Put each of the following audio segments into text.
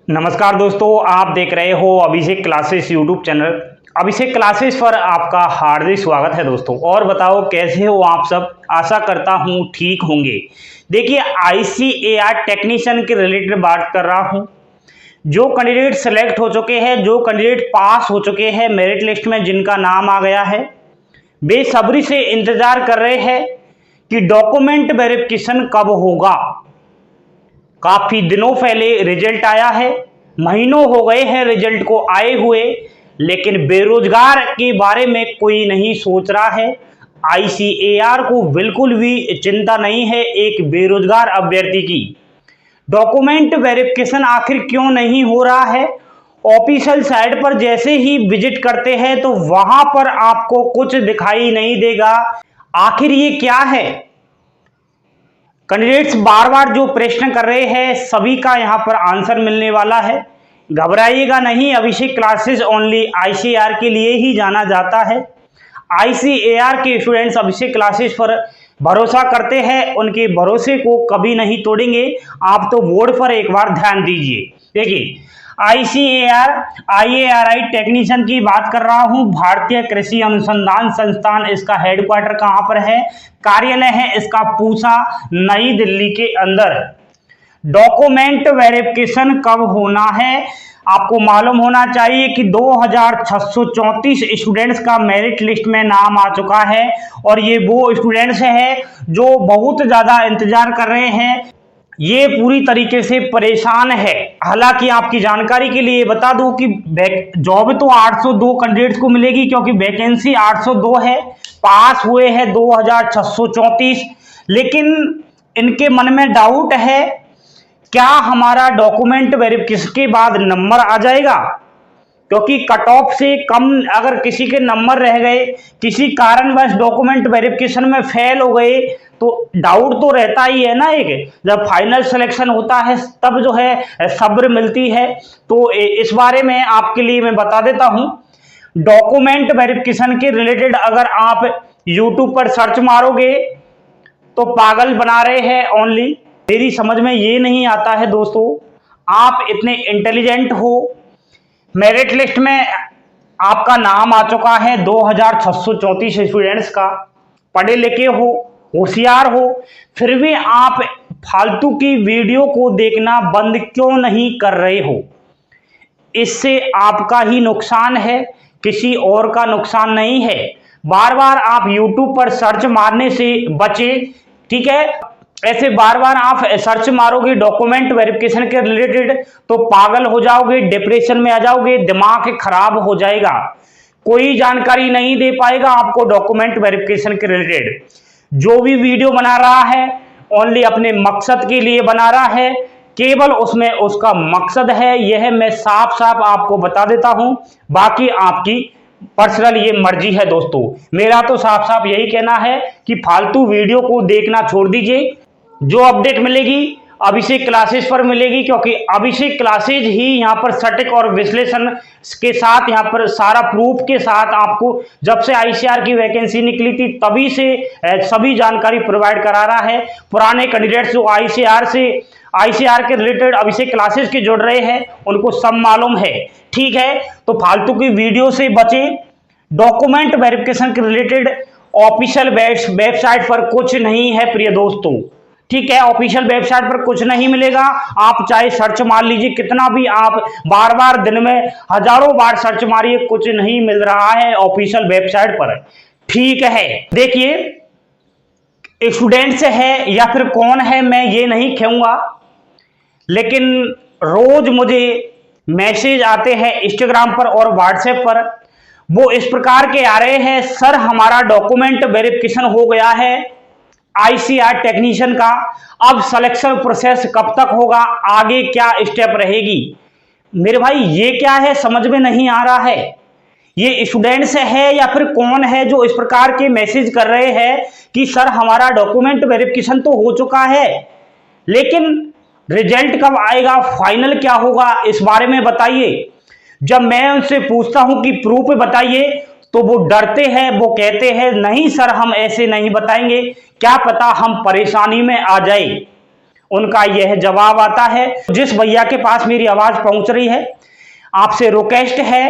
नमस्कार दोस्तों, आप देख रहे हो अभिषेक क्लासेस यूट्यूब चैनल। अभिषेक क्लासेस पर आपका हार्दिक स्वागत है दोस्तों। और बताओ कैसे हो आप सब। आशा करता हूँ ठीक होंगे। देखिए, ICAR टेक्नीशियन के रिलेटेड बात कर रहा हूँ। जो कैंडिडेट सेलेक्ट हो चुके हैं, जो कैंडिडेट पास हो चुके हैं, मेरिट लिस्ट में जिनका नाम आ गया है, बेसब्री से इंतजार कर रहे हैं कि डॉक्यूमेंट वेरिफिकेशन कब होगा। काफी दिनों पहले रिजल्ट आया है, महीनों हो गए हैं रिजल्ट को आए हुए, लेकिन बेरोजगार के बारे में कोई नहीं सोच रहा है। ICAR को बिल्कुल भी चिंता नहीं है एक बेरोजगार अभ्यर्थी की। डॉक्यूमेंट वेरिफिकेशन आखिर क्यों नहीं हो रहा है? ऑफिशियल साइट पर जैसे ही विजिट करते हैं तो वहां पर आपको कुछ दिखाई नहीं देगा। आखिर ये क्या है? कैंडिडेट्स बार बार जो प्रश्न कर रहे हैं, सभी का यहाँ पर आंसर मिलने वाला है। घबराइएगा नहीं, अभिषेक क्लासेस ओनली ICAR के लिए ही जाना जाता है। ICAR के स्टूडेंट्स अभिषेक क्लासेस पर भरोसा करते हैं, उनके भरोसे को कभी नहीं तोड़ेंगे। आप तो बोर्ड पर एक बार ध्यान दीजिए। देखिए, ICAR IARI टेक्नीशियन की बात कर रहा हूं। भारतीय कृषि अनुसंधान संस्थान, इसका हेडक्वार्टर कहां पर है? कार्यालय है इसका पूसा, नई दिल्ली के अंदर। डॉक्यूमेंट वेरिफिकेशन कब होना है? आपको मालूम होना चाहिए कि 2634 स्टूडेंट्स का मेरिट लिस्ट में नाम आ चुका है और ये वो स्टूडेंट्स हैं जो बहुत ज़्यादा इंतजार कर रहे हैं। ये पूरी तरीके से परेशान है। हालांकि आपकी जानकारी के लिए बता दूं कि जॉब तो 802 कैंडिडेट्स को मिलेगी, क्योंकि वैकेंसी 802 है। पास हुए हैं 2634, लेकिन इनके मन में डाउट है, क्या हमारा डॉक्यूमेंट वेरिफिकेशन के बाद नंबर आ जाएगा? क्योंकि कट ऑफ से कम अगर किसी के नंबर रह गए, किसी कारणवश डॉक्यूमेंट वेरिफिकेशन में फेल हो गए, तो डाउट तो रहता ही है ना। एक जब फाइनल सिलेक्शन होता है तब जो है सब्र मिलती है। तो इस बारे में आपके लिए मैं बता देता हूं। डॉक्यूमेंट वेरिफिकेशन के रिलेटेड अगर आप यूट्यूब पर सर्च मारोगे तो पागल बना रहे हैं ओनली। मेरी समझ में ये नहीं आता है दोस्तों, आप इतने इंटेलिजेंट हो, मेरिट लिस्ट में आपका नाम आ चुका है 2634 स्टूडेंट्स का, पढ़े लिखे हो, होशियार हो, फिर भी आप फालतू की वीडियो को देखना बंद क्यों नहीं कर रहे हो? इससे आपका ही नुकसान है, किसी और का नुकसान नहीं है। बार बार आप YouTube पर सर्च मारने से बचें, ठीक है? ऐसे बार बार आप सर्च मारोगे डॉक्यूमेंट वेरिफिकेशन के रिलेटेड तो पागल हो जाओगे, डिप्रेशन में आ जाओगे, दिमाग खराब हो जाएगा। कोई जानकारी नहीं दे पाएगा आपको डॉक्यूमेंट वेरिफिकेशन के रिलेटेड। जो भी वीडियो बना रहा है ओनली अपने मकसद के लिए बना रहा है, केवल उसमें उसका मकसद है, यह मैं साफ साफ आपको बता देता हूं। बाकी आपकी पर्सनल ये मर्जी है दोस्तों। मेरा तो साफ साफ यही कहना है कि फालतू वीडियो को देखना छोड़ दीजिए। जो अपडेट मिलेगी अभिषेक क्लासेस पर मिलेगी, क्योंकि अभिषेक क्लासेस ही यहाँ पर सटीक और विश्लेषण के साथ, यहाँ पर सारा प्रूफ के साथ आपको जब से ICAR की वैकेंसी निकली थी तभी से सभी जानकारी प्रोवाइड करा रहा है। पुराने कैंडिडेट्स जो ICAR के रिलेटेड अभिषेक क्लासेस के जुड़ रहे हैं उनको सब मालूम है, ठीक है? तो फालतू की वीडियो से बचें। डॉक्यूमेंट वेरिफिकेशन के रिलेटेड ऑफिशियल वेबसाइट पर कुछ नहीं है प्रिय दोस्तों, ठीक है? ऑफिशियल वेबसाइट पर कुछ नहीं मिलेगा। आप चाहे सर्च मार लीजिए कितना भी, आप बार बार दिन में हजारों बार सर्च मारिए, कुछ नहीं मिल रहा है ऑफिशियल वेबसाइट पर, ठीक है? देखिए, स्टूडेंट्स है या फिर कौन है मैं ये नहीं कहूंगा, लेकिन रोज मुझे मैसेज आते हैं इंस्टाग्राम पर और व्हाट्सएप पर। वो इस प्रकार के आ रहे हैं, सर हमारा डॉक्यूमेंट वेरिफिकेशन हो गया है ICAR टेक्नीशियन का, अब सिलेक्शन प्रोसेस कब तक होगा, आगे क्या स्टेप रहेगी? मेरे भाई ये क्या है, समझ में नहीं आ रहा है। ये स्टूडेंट्स है या फिर कौन है जो इस प्रकार के मैसेज कर रहे हैं कि सर हमारा डॉक्यूमेंट वेरिफिकेशन तो हो चुका है, लेकिन रिजल्ट कब आएगा, फाइनल क्या होगा, इस बारे में बताइए। जब मैं उनसे पूछता हूं कि प्रूफ बताइए तो वो डरते हैं, वो कहते हैं नहीं सर हम ऐसे नहीं बताएंगे, क्या पता हम परेशानी में आ जाए। उनका यह जवाब आता है। जिस भैया के पास मेरी आवाज पहुंच रही है, आपसे रिक्वेस्ट है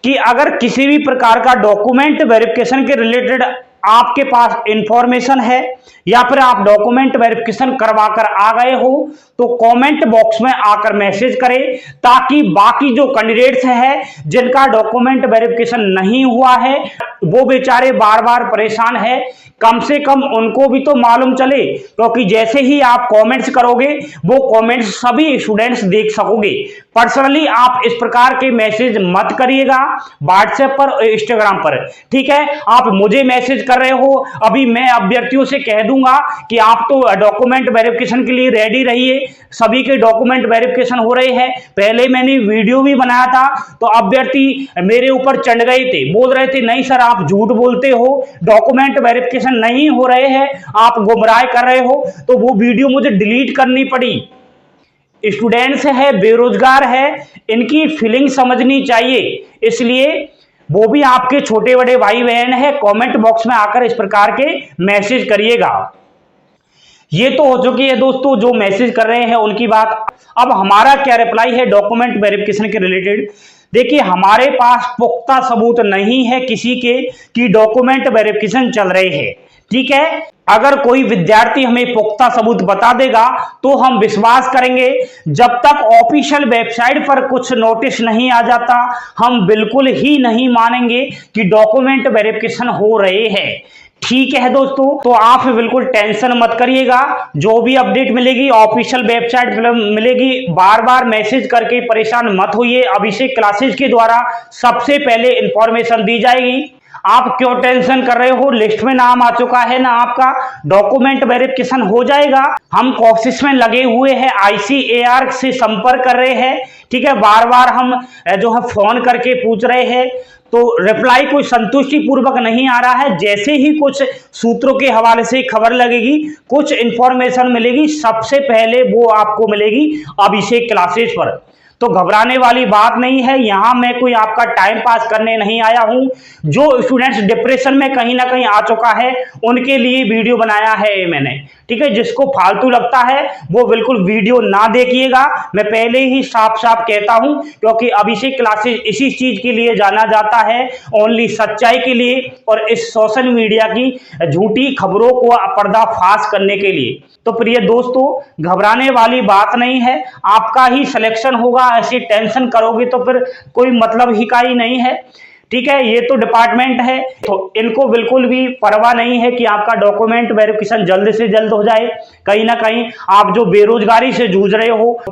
कि अगर किसी भी प्रकार का डॉक्यूमेंट वेरिफिकेशन के रिलेटेड आपके पास इंफॉर्मेशन है या फिर आप डॉक्यूमेंट वेरिफिकेशन करवा कर आ गए हो तो कमेंट बॉक्स में आकर मैसेज करें, ताकि बाकी जो कैंडिडेट्स हैं जिनका डॉक्यूमेंट वेरिफिकेशन नहीं हुआ है वो बेचारे बार बार परेशान है, कम से कम उनको भी तो मालूम चले। क्योंकि जैसे ही आप कमेंट्स करोगे वो कमेंट्स सभी स्टूडेंट्स देख सकोगे। पर्सनली आप इस प्रकार के मैसेज मत करिएगा व्हाट्सएप पर और इंस्टाग्राम पर, ठीक है। आप मुझे मैसेज कर रहे हो, अभी मैं अभ्यर्थियों से कह दूंगा कि आप तो डॉक्यूमेंट वेरिफिकेशन के लिए रेडी रहिए, सभी के डॉक्यूमेंट वेरिफिकेशन हो रहे हैं। पहले मैंने वीडियो भी बनाया था तो अभ्यर्थी मेरे ऊपर चढ़ गए थे, बोल रहे थे नहीं सर आप झूठ बोलते हो, डॉक्यूमेंट वेरिफिकेशन नहीं हो रहे हैं, आप गुमराह कर रहे हो। तो वो वीडियो मुझे डिलीट करनी पड़ी। स्टूडेंट्स है, बेरोजगार है, इनकी फीलिंग समझनी चाहिए, इसलिए वो भी आपके छोटे बड़े भाई बहन है। कमेंट बॉक्स में आकर इस प्रकार के मैसेज करिएगा। ये तो हो चुकी है दोस्तों जो मैसेज कर रहे हैं उनकी बात। अब हमारा क्या रिप्लाई है डॉक्यूमेंट वेरिफिकेशन के रिलेटेड। देखिए, हमारे पास पुख्ता सबूत नहीं है किसी के कि डॉक्यूमेंट वेरिफिकेशन चल रहे हैं, ठीक है। अगर कोई विद्यार्थी हमें पुख्ता सबूत बता देगा तो हम विश्वास करेंगे। जब तक ऑफिशियल वेबसाइट पर कुछ नोटिस नहीं आ जाता हम बिल्कुल ही नहीं मानेंगे कि डॉक्यूमेंट वेरिफिकेशन हो रहे हैं, ठीक है दोस्तों। तो आप बिल्कुल टेंशन मत करिएगा, जो भी अपडेट मिलेगी ऑफिशियल वेबसाइट पर मिलेगी। बार बार मैसेज करके परेशान मत होइए, अभिषेक क्लासेज के द्वारा सबसे पहले इंफॉर्मेशन दी जाएगी। आप क्यों टेंशन कर रहे हो, लिस्ट में नाम आ चुका है ना आपका, डॉक्यूमेंट वेरिफिकेशन हो जाएगा। हम कोशिश में लगे हुए हैं, ICAR से संपर्क कर रहे हैं, ठीक है। बार बार हम जो है फोन करके पूछ रहे हैं तो रिप्लाई कोई संतुष्टि पूर्वक नहीं आ रहा है। जैसे ही कुछ सूत्रों के हवाले से खबर लगेगी, कुछ इंफॉर्मेशन मिलेगी, सबसे पहले वो आपको मिलेगी अभिषेक क्लासेस पर। तो घबराने वाली बात नहीं है, यहां मैं कोई आपका टाइम पास करने नहीं आया हूं। जो स्टूडेंट्स डिप्रेशन में कहीं ना कहीं आ चुका है उनके लिए वीडियो बनाया है मैंने, ठीक है। जिसको फालतू लगता है वो बिल्कुल वीडियो ना देखिएगा, मैं पहले ही साफ साफ कहता हूं। क्योंकि अभिषेक क्लासेस इसी चीज के लिए जाना जाता है, ओनली सच्चाई के लिए और इस सोशल मीडिया की झूठी खबरों को पर्दाफाश करने के लिए। तो प्रिय दोस्तों, घबराने वाली बात नहीं है, आपका ही सिलेक्शन होगा। ऐसी टेंशन करोगे तो फिर कोई मतलब ही का ही नहीं है, ठीक है। ये तो डिपार्टमेंट है, तो इनको बिल्कुल भी परवाह नहीं है कि आपका डॉक्यूमेंट वेरिफिकेशन जल्द से जल्द हो जाए। कहीं ना कहीं आप जो बेरोजगारी से जूझ रहे हो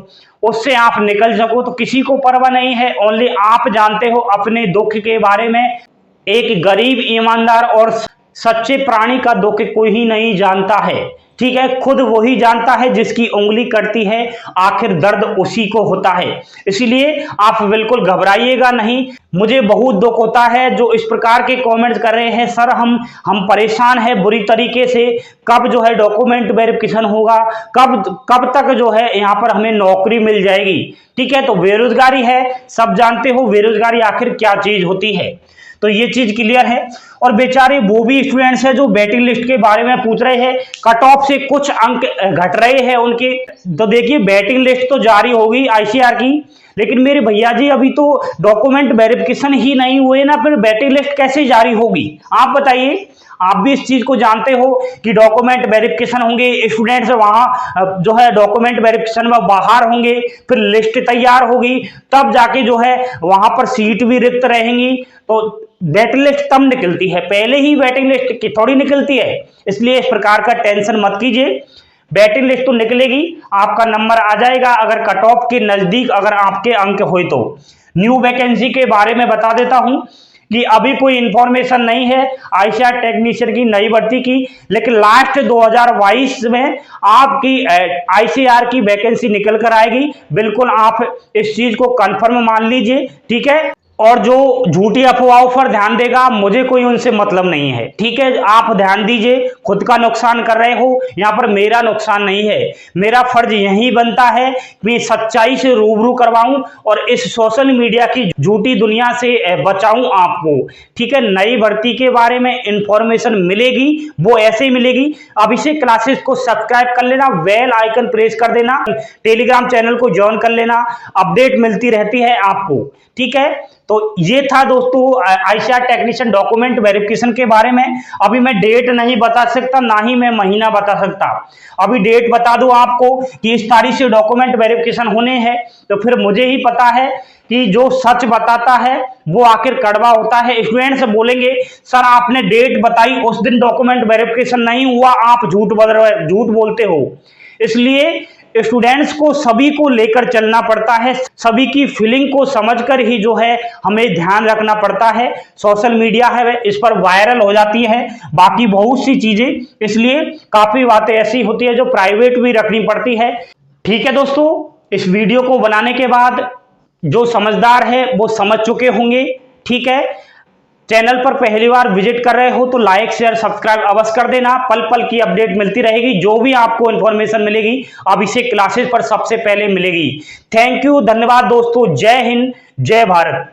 उससे आप निकल सको, तो किसी को परवाह नहीं है। ओनली आप जानते हो अपने दुख के बारे में। एक गरीब, ईमानदार और सच्चे प्राणी का दुख कोई ही नहीं जानता है, ठीक है। खुद वही जानता है जिसकी उंगली कटती है, आखिर दर्द उसी को होता है। इसलिए आप बिल्कुल घबराइएगा नहीं। मुझे बहुत दुख होता है जो इस प्रकार के कमेंट्स कर रहे हैं, सर हम परेशान हैं बुरी तरीके से, कब जो है डॉक्यूमेंट वेरिफिकेशन होगा, कब तक जो है यहाँ पर हमें नौकरी मिल जाएगी, ठीक है। तो बेरोजगारी है, सब जानते हो बेरोजगारी आखिर क्या चीज होती है, तो ये चीज क्लियर है। और बेचारे वो भी स्टूडेंट्स हैं जो वेटिंग लिस्ट के बारे में पूछ रहे हैं, कट ऑफ से कुछ अंक घट रहे हैं उनके। तो देखिए, वेटिंग लिस्ट तो जारी होगी ICAR की, लेकिन मेरे भैया जी अभी तो डॉक्यूमेंट वेरिफिकेशन ही नहीं हुए ना, फिर वेटिंग लिस्ट कैसे जारी होगी आप बताइए। आप भी इस चीज को जानते हो कि डॉक्यूमेंट वेरिफिकेशन होंगे, स्टूडेंट्स वहां जो है डॉक्यूमेंट वेरिफिकेशन में बाहर होंगे, फिर लिस्ट तैयार होगी, तब जाके जो है वहां पर सीट भी रिक्त रहेंगी। तो वेटिंग लिस्ट तब निकलती है, पहले ही वेटिंग लिस्ट की थोड़ी निकलती है। इसलिए इस प्रकार का टेंशन मत कीजिए, वेटिंग लिस्ट तो निकलेगी, आपका नंबर आ जाएगा अगर कट ऑफ के नजदीक अगर आपके अंक हुए तो। न्यू वैकेंसी के बारे में बता देता हूं कि अभी कोई इंफॉर्मेशन नहीं है ICAR टेक्नीशियन की नई भर्ती की, लेकिन लास्ट 2022 में आपकी ICAR की वैकेंसी निकल कर आएगी। बिल्कुल आप इस चीज को कंफर्म मान लीजिए, ठीक है। और जो झूठी अफवाहों पर ध्यान देगा, मुझे कोई उनसे मतलब नहीं है। ठीक है, आप ध्यान दीजिए, खुद का नुकसान कर रहे हो, यहाँ पर मेरा नुकसान नहीं है। मेरा फर्ज यही बनता है कि सच्चाई से रूबरू करवाऊं और इस सोशल मीडिया की झूठी दुनिया से बचाऊं आपको। ठीक है, नई भर्ती के बारे में इंफॉर्मेशन मिलेगी, वो ऐसे ही मिलेगी। अभिषेक क्लासेस को सब्सक्राइब कर लेना, बेल आइकन प्रेस कर देना, टेलीग्राम चैनल को ज्वाइन कर लेना, अपडेट मिलती रहती है आपको। ठीक है, तो ये था दोस्तों आईसीआर टेक्नीशियन डॉक्यूमेंट वेरिफिकेशन के बारे में। अभी मैं डेट नहीं बता सकता, ना ही मैं महीना बता सकता। अभी डेट बता दूं आपको कि इस तारीख से डॉक्यूमेंट वेरिफिकेशन होने हैं, तो फिर मुझे ही पता है कि जो सच बताता है वो आखिर कड़वा होता है। स्टूडेंट्स बोलेंगे सर आपने डेट बताई, उस दिन डॉक्यूमेंट वेरिफिकेशन नहीं हुआ, आप झूठ बोलते हो। इसलिए स्टूडेंट्स को सभी को लेकर चलना पड़ता है, सभी की फीलिंग को समझकर ही जो है हमें ध्यान रखना पड़ता है। सोशल मीडिया है, इस पर वायरल हो जाती है बाकी बहुत सी चीजें, इसलिए काफी बातें ऐसी होती है जो प्राइवेट भी रखनी पड़ती है। ठीक है दोस्तों, इस वीडियो को बनाने के बाद जो समझदार है वो समझ चुके होंगे। ठीक है, चैनल पर पहली बार विजिट कर रहे हो तो लाइक शेयर सब्सक्राइब अवश्य कर देना, पल पल की अपडेट मिलती रहेगी। जो भी आपको इंफॉर्मेशन मिलेगी अभिषेक क्लासेस पर सबसे पहले मिलेगी। थैंक यू, धन्यवाद दोस्तों। जय हिंद, जय भारत।